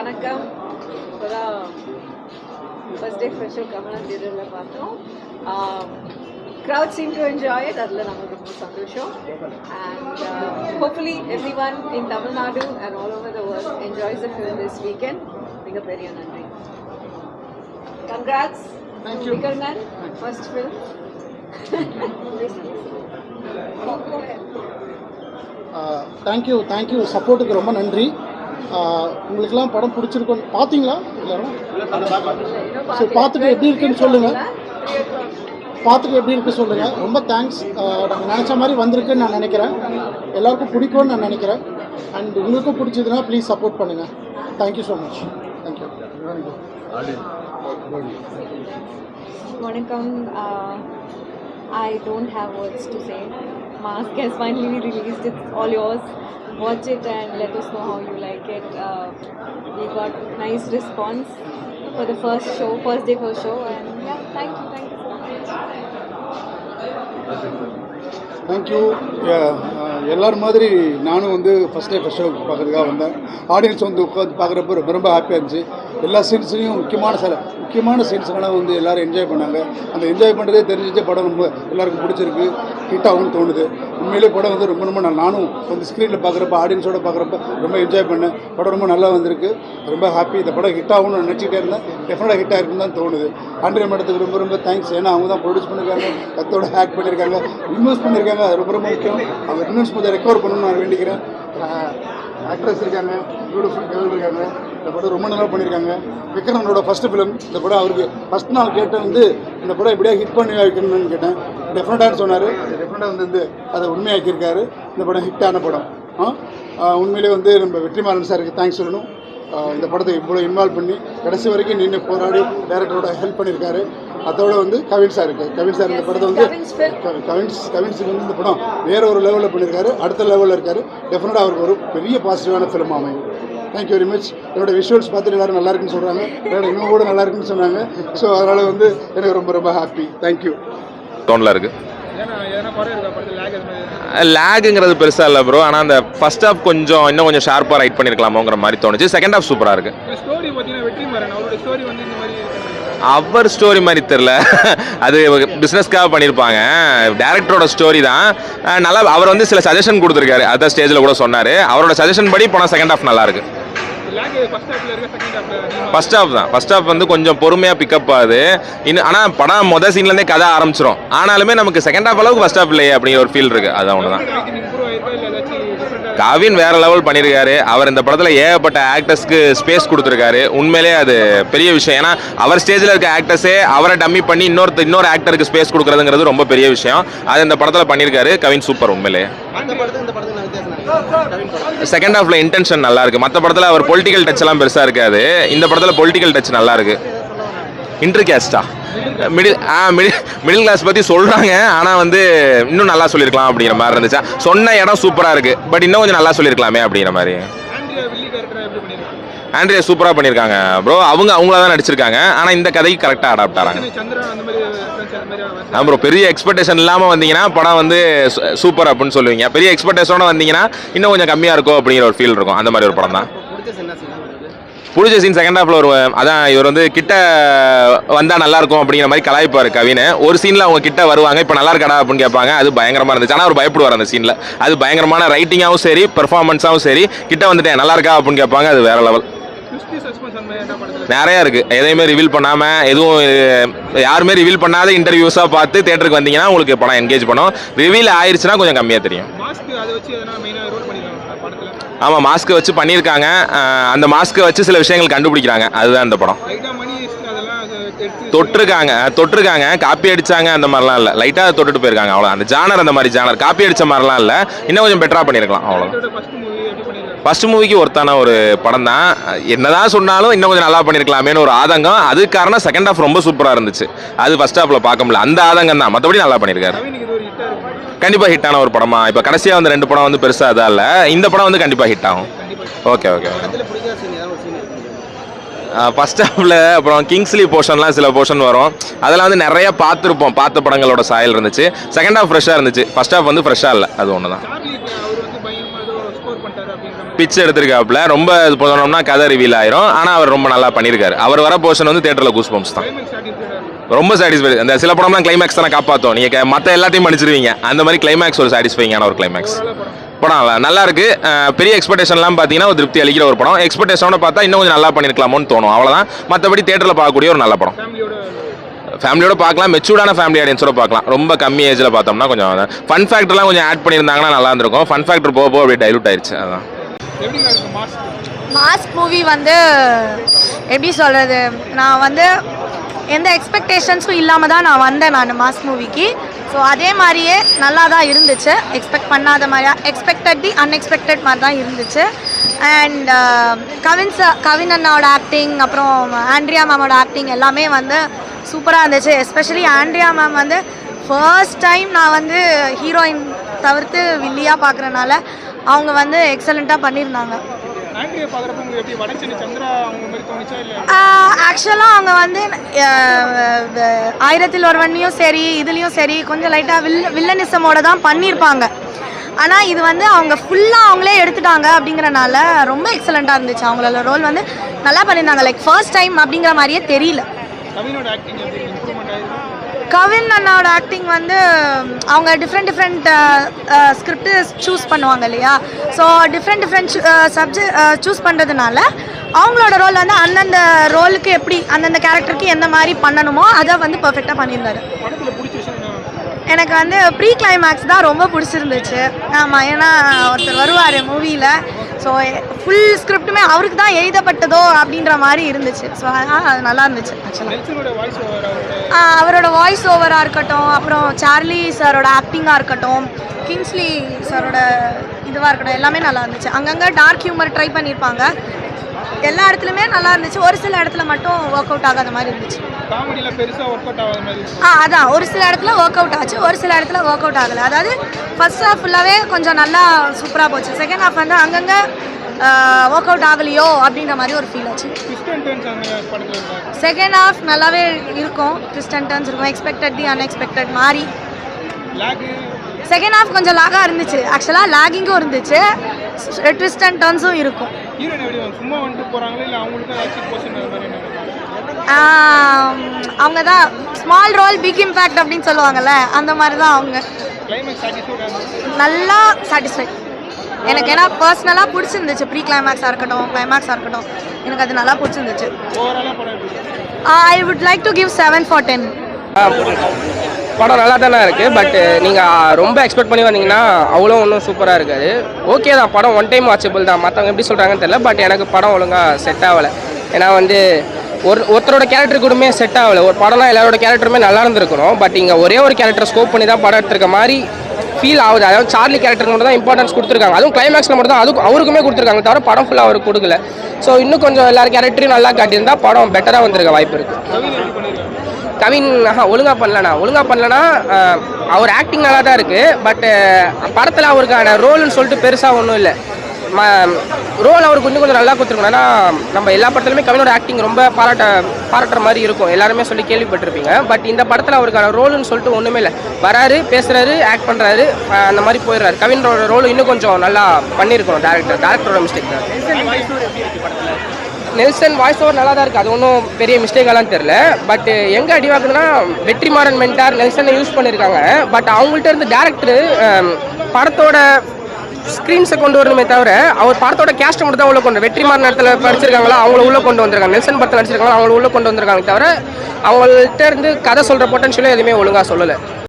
வணக்கம். இப்போதான் first day fresh show Kamalan தியேட்டரில் பார்த்தோம். Crowd seem to enjoy it. அதில் நமக்கு ரொம்ப சந்தோஷம். And hopefully everyone in Tamil Nadu and all over the world enjoys the film this weekend. மிகப்பெரிய நன்றி. Congrats. Thank you. Vikarnan, first film. Thank you சப்போர்ட்டுக்கு ரொம்ப நன்றி. உங்களுக்கெல்லாம் படம் பிடிச்சிருக்கோன்னு பார்த்தீங்களா எல்லாரும்? சரி, பார்த்துட்டு எப்படி இருக்குன்னு சொல்லுங்கள். ரொம்ப தேங்க்ஸ். நாங்கள் நினச்ச மாதிரி வந்திருக்குன்னு நான் நினைக்கிறேன். எல்லாருக்கும் பிடிக்கும்னு நான் நினைக்கிறேன். அண்ட் உங்களுக்கும் பிடிச்சதுன்னா ப்ளீஸ் சப்போர்ட் பண்ணுங்கள். Thank you so much. Thank you. Vanakkam. I don't have words to say. Mask has finally released. It's all yours. Watch it and let us know how you like it. We got nice response for the first day first show, and yeah, thank you so much. Thank you. எல்லோரும் மாதிரி நானும் வந்து first day first show பார்க்குறதுக்காக வந்தேன். Audience வந்து உட்காந்து பார்க்குறப்ப ரொம்ப ரொம்ப ஹாப்பியாக இருந்துச்சு. எல்லா சீன்ஸ்லையும் முக்கியமான சீன்ஸ்லாம் வந்து எல்லோரும் என்ஜாய் பண்ணாங்க. அந்த என்ஜாய் பண்ணுறதே தெரிஞ்சிச்சு. படம் ரொம்ப எல்லாருக்கும் பிடிச்சிருக்கு, ஹிட் ஆகும்னு தோணுது. உண்மையிலே படம் வந்து ரொம்ப நானும் வந்து ஸ்க்ரீனில் பார்க்குறப்ப ஆடியன்ஸோடு பார்க்குறப்ப ரொம்ப என்ஜாய் பண்ணேன். படம் ரொம்ப நல்லா வந்திருக்கு. ரொம்ப ஹாப்பி. இந்த படம் ஹிட் ஆகும்னு நினச்சிக்கிட்டே இருந்தேன். டெஃபினட்டாக ஹிட் ஆகிருக்குன்னு தான் தோணுது. ஆண்ட்ரியா மேடத்துக்கு ரொம்ப தேங்க்ஸ். ஏன்னா அவங்க தான் ப்ரொடியூஸ் பண்ணியிருக்காங்க, கத்தோட ஆக்ட் பண்ணியிருக்காங்க, இன்வெஸ்ட் பண்ணியிருக்காங்க. அது ரொம்ப முக்கியம். அவங்க இன்வெஸ்ட் கொஞ்சம் ரெக்கவர் பண்ணணும்னு நான் வேண்டிக்கிறேன். ஆக்ட்ரஸ் இருக்காங்க, பியூட்டிஃபுல் கேர்ள் இருக்காங்க. இந்த படம் ரொம்ப நல்லா பண்ணியிருக்காங்க. விக்ரமனோட ஃபஸ்ட்டு ஃபிலிம். இந்த படம் அவருக்கு ஃபஸ்ட் நாள் கேட்டேன் வந்து இந்த படம் எப்படியா ஹிட் பண்ணி வைக்கணும்னு கேட்டேன். டெஃபினட்டாக சொன்னார். டெஃபினட்டாக வந்து அதை உண்மையாக்கியிருக்காரு. இந்த படம் ஹிட்டான படம். உண்மையிலே வந்து நம்ம வெற்றிமாறன் சாருக்கு தேங்க்ஸ் சொல்லணும். இந்த படத்தை இவ்வளோ இன்வால்வ் பண்ணி கடைசி வரைக்கும் நின்று போராடி டைரக்டரோட ஹெல்ப் பண்ணியிருக்காரு. அதோட வந்து கவின் சார் இந்த படத்தை வந்து கவின்ஸுக்கு வந்து இந்த படம் வேறு ஒரு லெவலில் பண்ணியிருக்காரு. அடுத்த லெவலில் இருக்கார். டெஃபினட்டாக அவருக்கு ஒரு பெரிய பாசிட்டிவான ஃபிலிம் அமையும். Thank you very much. என்னோடய விஷுவல்ஸ் பார்த்துட்டு எல்லோரும் நல்லா இருக்குன்னு சொல்கிறாங்க. இன்னும் கூட நல்லா இருக்குன்னு சொன்னாங்க. ஸோ அதனால் வந்து எனக்கு ரொம்ப ஹாப்பி. தேங்க்யூ. டோனில் இருக்குது. லேகுங்கிறது பெருசாக இல்லை ப்ரோ. ஆனால் அந்த ஃபர்ஸ்ட் ஹாஃப் இன்னும் கொஞ்சம் ஷார்ப்பாக ரைட் பண்ணியிருக்கலாமோங்கிற மாதிரி தோணுச்சு. செகண்ட் ஹாஃப் சூப்பராக இருக்குது. அவர் ஸ்டோரி மாதிரி தெரில. அது பிஸ்னஸ்க்காக பண்ணியிருப்பாங்க. டேரக்டரோட ஸ்டோரி தான் நல்லா. அவர் வந்து சில சஜஷன் கொடுத்துருக்காரு. அதான் ஸ்டேஜில் கூட சொன்னார். அவரோட சஜஷன் படி போனால் செகண்ட் ஹாஃப் நல்லாயிருக்கு. ஃபர்ஸ்ட் ஹாஃப் வந்து கொஞ்சம் பொறுமையாக பிக்கப் ஆகுது. ஆனால் படம் மொதல் சீன்லேருந்தே கதை ஆரம்பிச்சிடும். ஆனாலுமே நமக்கு செகண்ட் ஹாஃப் அளவுக்கு ஃபர்ஸ்ட் ஹாஃப் இல்லையே அப்படிங்கிற ஒரு ஃபீல் இருக்குது. அதான் ஒன்று தான். கவின் வேற லெவல் பண்ணியிருக்காரு. அவர் இந்த படத்தில் ஏகப்பட்ட ஆக்டர்ஸ்க்கு ஸ்பேஸ் கொடுத்துருக்காரு. உண்மையிலே அது பெரிய விஷயம். ஏன்னா அவர் ஸ்டேஜில் இருக்க ஆக்டர்ஸே அவரை டம்மி பண்ணி இன்னொரு ஆக்டருக்கு ஸ்பேஸ் கொடுக்குறதுங்கிறது ரொம்ப பெரிய விஷயம். அது இந்த படத்தில் பண்ணியிருக்காரு கவின். சூப்பர். உண்மையிலே செகண்ட் ஹாஃப்ல இன்டென்ஷன் நல்லா இருக்கு. மற்ற படத்தில் அவர் பொலிட்டிக்கல் டச் எல்லாம் பெருசாக இருக்காது. இந்த படத்தில் பொலிட்டிக்கல் டச் நல்லா இருக்கு. இன்டர்காஸ்டா மிடில் கிளாஸ் பற்றி சொல்கிறாங்க. ஆனால் வந்து இன்னும் நல்லா சொல்லியிருக்கலாம் அப்படிங்கிற மாதிரி இருந்துச்சா. சொன்ன இடம் சூப்பராக இருக்குது. பட் இன்னும் கொஞ்சம் நல்லா சொல்லியிருக்கலாமே அப்படிங்கிற மாதிரி. ஆண்ட்ரியா சூப்பராக பண்ணியிருக்காங்க ப்ரோ. அவங்கள தான் நடிச்சிருக்காங்க. ஆனால் இந்த கதைக்கு கரெக்டாக அடாப்ட் ஆகிறாங்க. ப்ரோ பெரிய எக்ஸ்பெக்டேஷன் இல்லாமல் வந்தீங்கன்னா படம் வந்து சூப்பர் அப்படின்னு சொல்லுவீங்க. பெரிய எக்ஸ்பெக்டேஷனோட வந்தீங்கன்னா இன்னும் கொஞ்சம் கம்மியாக இருக்கும் அப்படிங்கிற ஒரு ஃபீல் இருக்கும். அந்த மாதிரி ஒரு படம் தான். பிடிச்ச சீன் செகண்ட் ஹாஃப்ல ஒரு அதான் இவர் வந்து கிட்ட வந்தால் நல்லா இருக்கும் அப்படிங்கிற மாதிரி கலாய்ப்பார் கவின். ஒரு சீனில் அவங்க கிட்ட வருவாங்க. இப்போ நல்லா இருக்கடா அப்படின்னு கேட்பாங்க. அது பயங்கரமாக இருந்துச்சு. ஆனால் அவர் பயப்படுவார் அந்த சீனில். அது பயங்கரமான ரைட்டிங்காகவும் சரி பெர்ஃபார்மன்ஸாகவும் சரி. கிட்ட வந்துட்டேன் நல்லா இருக்கா அப்படின்னு கேட்பாங்க. அது வேற லெவல். நிறையா இருக்குது. எதையுமே ரிவீல் பண்ணாமல் யாருமே ரிவீல் பண்ணாத இன்டர்வியூஸாக பார்த்து தேட்டருக்கு வந்தீங்கன்னா உங்களுக்கு படம் என்கேஜ் பண்ணும். ரிவீல் ஆயிடுச்சுன்னா கொஞ்சம் கம்மியாக தெரியும். ஆமாம் மாஸ்க்கை வச்சு பண்ணியிருக்காங்க. அந்த மாஸ்க்கை வச்சு சில விஷயங்கள் கண்டுபிடிக்கிறாங்க. அதுதான் இந்த படம். தொட்டிருக்காங்க காப்பி அடிச்சாங்க அந்த மாதிரிலாம் இல்லை. லைட்டாக தொட்டுட்டு போயிருக்காங்க அவ்வளோ. அந்த ஜானர் அந்த மாதிரி ஜானர் காப்பி அடித்த மாதிரிலாம் இல்லை. இன்னும் கொஞ்சம் பெட்டராக பண்ணியிருக்கலாம் அவ்வளோதான். ஃபர்ஸ்ட் மூவிக்கு ஒருத்தான ஒரு படம் தான். என்னதான் சொன்னாலும் இன்னும் கொஞ்சம் நல்லா பண்ணியிருக்கலாமேன்னு ஒரு ஆதங்கம். அதுக்கு காரணம் செகண்ட் ஹாஃப் ரொம்ப சூப்பராக இருந்துச்சு. அது ஃபர்ஸ்ட் ஹாஃபில் பார்க்க முடியல. அந்த ஆதங்கம் தான். மற்றபடி நல்லா பண்ணியிருக்காரு. கண்டிப்பாக ஹிட்டான ஒரு படமா. இப்போ கடைசியாக வந்து 2 படம் வந்து பெருசாக அதான் இல்லை. இந்த படம் வந்து கண்டிப்பாக ஹிட் ஆகும். ஓகே. ஃபர்ஸ்ட் ஹாஃபில் அப்புறம் கிங்ஸ்லி போர்ஷன்லாம் சில போர்ஷன் வரும். அதெல்லாம் வந்து நிறைய பார்த்துருப்போம். பார்த்த படங்களோட சாயல் இருந்துச்சு. செகண்ட் ஹாஃப் ஃப்ரெஷ்ஷாக இருந்துச்சு. ஃபர்ஸ்ட் ஹாஃப் வந்து ஃப்ரெஷ்ஷாக இல்லை. அது ஒன்று தான். பிச்சு எடுத்திருக்காப்புல. ரொம்ப போனோம்னா கதை ரிவீல் ஆயிரும். ஆனால் அவர் ரொம்ப நல்லா பண்ணியிருக்காரு. அவர் வர போர்ஷன் வந்து தேட்டரில் கூஸ் பம்ப்ஸ் தான். ரொம்ப சாட்டிஸ்ஃபை. அந்த சில படம்லாம் கிளைமேக்ஸ் தானே காப்பாற்றும். நீங்கள் மற்ற எல்லாத்தையும் படிச்சிருவீங்க. அந்த மாதிரி கிளைமேக்ஸ் ஒரு சாட்டிஸ்ஃபைங்கான ஒரு கிளைமேக்ஸ். படம் நல்லா இருக்கு. பெரிய எக்ஸ்பெக்டேஷன்லாம் பார்த்தீங்கன்னா ஒரு திருப்தி அளிக்கிற ஒரு படம். எக்ஸ்பெக்டேஷனோட பார்த்தா இன்னும் கொஞ்சம் நல்லா பண்ணியிருக்கலாமோன்னு தோணும். அவ்வளோதான். மற்றபடி தேட்டரில் பார்க்கக்கூடிய ஒரு நல்ல படம். ஃபேமிலியோட பார்க்கலாம். மெச்சூர்டான ஃபேமிலி ஆடியன்ஸோட பார்க்கலாம். ரொம்ப கம்மி ஏஜில் பார்த்தோம்னா கொஞ்சம் ஃபன் ஃபேக்டர்லாம் கொஞ்சம் ஆட் பண்ணியிருந்தாங்கன்னா நல்லா இருந்திருக்கும். ஃபன் ஃபேக்டர் போக அப்படியே டைலூட் ஆயிடுச்சு. அதான் மாஸ்க் மூவி வந்து எப்படி சொல்கிறது, நான் வந்து எந்த எக்ஸ்பெக்டேஷன்ஸும் இல்லாமல் தான் நான் வந்தேன் மாஸ்க் மூவிக்கு. ஸோ அதே மாதிரியே நல்லா தான் இருந்துச்சு. எக்ஸ்பெக்ட் பண்ணாத மாதிரியா, எக்ஸ்பெக்டட் தி அன்எக்ஸ்பெக்டட் மாதிரி தான் இருந்துச்சு. அண்ட் கவின் அண்ணாவோட ஆக்டிங், அப்புறம் ஆண்ட்ரியா மேமோட ஆக்டிங் எல்லாமே வந்து சூப்பராக இருந்துச்சு. எஸ்பெஷலி ஆண்ட்ரியா மேம் வந்து ஃபர்ஸ்ட் டைம் நான் வந்து ஹீரோயின் தவிர்த்து வில்லியாக பார்க்குறனால அவங்க வந்து எக்ஸலண்ட்டாக பண்ணியிருந்தாங்க. ஆக்சுவலாக அவங்க வந்து 1001 சரி இதுலேயும் சரி கொஞ்சம் லைட்டாக வில்லனிசமோட தான் பண்ணியிருப்பாங்க. ஆனால் இது வந்து அவங்க ஃபுல்லாக அவங்களே எடுத்துட்டாங்க அப்படிங்கிறனால ரொம்ப எக்ஸலண்ட்டாக இருந்துச்சு. அவங்களோட ரோல் வந்து நல்லா பண்ணியிருந்தாங்க. லைக் ஃபர்ஸ்ட் டைம் அப்படிங்கிற மாதிரியே தெரியல. கவின் அண்ணாவோட ஆக்டிங் வந்து அவங்க டிஃப்ரெண்ட் ஸ்கிரிப்ட் சூஸ் பண்ணுவாங்க இல்லையா. ஸோ டிஃப்ரெண்ட் சப்ஜெக்ட் சூஸ் பண்ணுறதுனால அவங்களோட ரோல் வந்து அந்தந்த ரோலுக்கு எப்படி அந்தந்த கேரக்டருக்கு எந்த மாதிரி பண்ணணுமோ அதை வந்து பர்ஃபெக்டாக பண்ணியிருந்தாரு. எனக்கு வந்து ப்ரீ கிளைமேக்ஸ் தான் ரொம்ப பிடிச்சிருந்துச்சு. ஆமாம், ஏன்னா ஒருத்தர் வருவார் மூவியில். ஸோ ஃபுல் ஸ்கிரிப்டுமே அவருக்கு தான் எழுதப்பட்டதோ அப்படின்ற மாதிரி இருந்துச்சு. ஸோ அதனால் அது நல்லா இருந்துச்சு. ஆக்சுவலாக அவரோட வாய்ஸ் ஓவராக இருக்கட்டும், அப்புறம் சார்லி சாரோட ஆக்டிங்காக இருக்கட்டும், கிங்ஸ்லி சாரோட இதுவாக இருக்கட்டும், எல்லாமே நல்லா இருந்துச்சு. அங்கங்கே டார்க் ஹியூமர் ட்ரை பண்ணியிருப்பாங்க. எல்லா இடத்துலையுமே நல்லா இருந்துச்சு. ஒரு சில இடத்துல மட்டும் ஒர்க் அவுட் ஆகாத மாதிரி இருந்துச்சு. அதான் ஒரு சில இடத்துல ஒர்க் அவுட் ஆச்சு, ஒரு சில இடத்துல ஒர்க் அவுட் ஆகலை. அதாவது ஃபர்ஸ்ட் ஹாஃப் ஃபுல்லாகவே கொஞ்சம் நல்லா சூப்பராக போச்சு. செகண்ட் ஹாஃப் வந்து அங்கங்கே ஒர்க் அவுட் ஆகலையோ அப்படின்ற மாதிரி ஒரு ஃபீல் ஆச்சு. செகண்ட் ஹாஃப் நல்லாவே இருக்கும். ட்விஸ்ட் அண்ட் டர்ன்ஸ் இருக்கும். எக்ஸ்பெக்டட் தி அன்எக்ஸ்பெக்டட் மாதிரி. செகண்ட் ஹாஃப் கொஞ்சம் லாகாக இருந்துச்சு. ஆக்சுவலாக லாகிங்கும் இருந்துச்சு, ட்விஸ்ட் அண்ட் டர்ன்ஸும் இருக்கும். அவங்க தான் ஸ்மால் ரோல் பிக் இம்பேக்ட் அப்படின்னு சொல்லுவாங்கல்ல, அந்த மாதிரி தான் அவங்க. நல்லா சாட்டிஸ்ஃபைட் எனக்கு. ஏன்னா பர்சனலாக பிடிச்சிருந்துச்சு. ப்ரீ கிளைமேக்ஸாக இருக்கட்டும், கிளைமேக்ஸாக இருக்கட்டும், எனக்கு அது நல்லா பிடிச்சிருந்துச்சு. I would like to give 7 for 10. படம் நல்லா தானே இருக்குது. பட் நீங்கள் ரொம்ப எக்ஸ்பெக்ட் பண்ணி வந்தீங்கன்னா அவ்வளோ ஒன்றும் சூப்பராக இருக்காது. ஓகே தான், படம் ஒன் டைம் வாட்சபிள் தான். மற்றவங்க எப்படி சொல்கிறாங்கன்னு தெரியல. பட் எனக்கு படம் ஒழுங்காக செட் ஆகலை. ஏன்னா வந்து ஒருத்தரோட கேரக்டர் கூடமே செட் ஆகலை. ஒரு படம்னா எல்லாரோட கேரக்டருமே நல்லா இருந்திருக்கணும். பட் இங்கே ஒரே ஒரு கேரக்டர் ஸ்கோப் பண்ணி தான் படம் எடுத்திருக்க மாதிரி ஃபீல் ஆகுது. அதாவது சார்லி கேரக்டருக்கு மட்டும் தான் இம்பார்ட்டன்ஸ் கொடுத்துருக்காங்க. அதுவும் கிளைமேக்ஸில் மட்டும் தான் அவருக்குமே கொடுத்துருக்காங்க, தவிர படம் ஃபுல்லாக அவருக்கு கொடுக்கல. ஸோ இன்னும் கொஞ்சம் எல்லாரும் கேரக்டரையும் நல்லா காட்டியிருந்தால் படம் பெட்டராக வந்திருக்க வாய்ப்பு இருக்குது. கவின் ஒழுங்காக பண்ணலனா அவர் ஆக்டிங் நல்லா தான் இருக்குது. பட்டு படத்தில் அவருக்கான ரோல்னு சொல்லிட்டு பெருசாக ஒன்றும் இல்லை. ரோல் அவருக்கு கொஞ்சம் நல்லா கொடுத்துருக்கணும். ஏன்னா நம்ம எல்லா படத்துலையுமே கவினோட ஆக்டிங் ரொம்ப பாராட்டுற மாதிரி இருக்கும், எல்லாருமே சொல்லி கேள்விப்பட்டிருப்பீங்க. பட் இந்த படத்தில் அவருக்கான ரோல்னு சொல்லிட்டு ஒன்றுமே இல்லை. வராரு, பேசுகிறாரு, ஆக்ட் பண்ணுறாரு, அந்த மாதிரி போயிடுறாரு. கவினோட ரோல் இன்னும் கொஞ்சம் நல்லா பண்ணியிருக்கணும். டேரக்டரோட மிஸ்டேக் தான். நெல்சன் வாய்ஸ் ஓவர் நல்லா தான் இருக்குது. அது ஒன்றும் பெரிய மிஸ்டேக்கெல்லாம் தெரில. பட் எங்கே அடிவாக்குதுன்னா வெற்றிமாறன் மென்டார் நெல்சனை யூஸ் பண்ணியிருக்காங்க. பட் அவங்கள்ட்ட இருந்து டேரக்டரு படத்தோட ஸ்க்ரீன்ஸை கொண்டு வரணுமே தவிர அவர் படத்தோட கேஸ்ட்டை மட்டும் தான் உள்ள கொண்டு வெற்றிமாறன் இடத்துல படிச்சிருக்காங்களா அவங்கள உள்ளே கொண்டு வந்திருக்காங்க. நெல்சன் படத்தில் நடிச்சிருக்காங்களா அவங்கள உள்ளே கொண்டு வந்திருக்காங்க தவிர அவங்கள்ட்ட இருந்து கதை சொல்கிற பொட்டன்ஷியலும் எதுவுமே ஒழுங்காக சொல்லலை.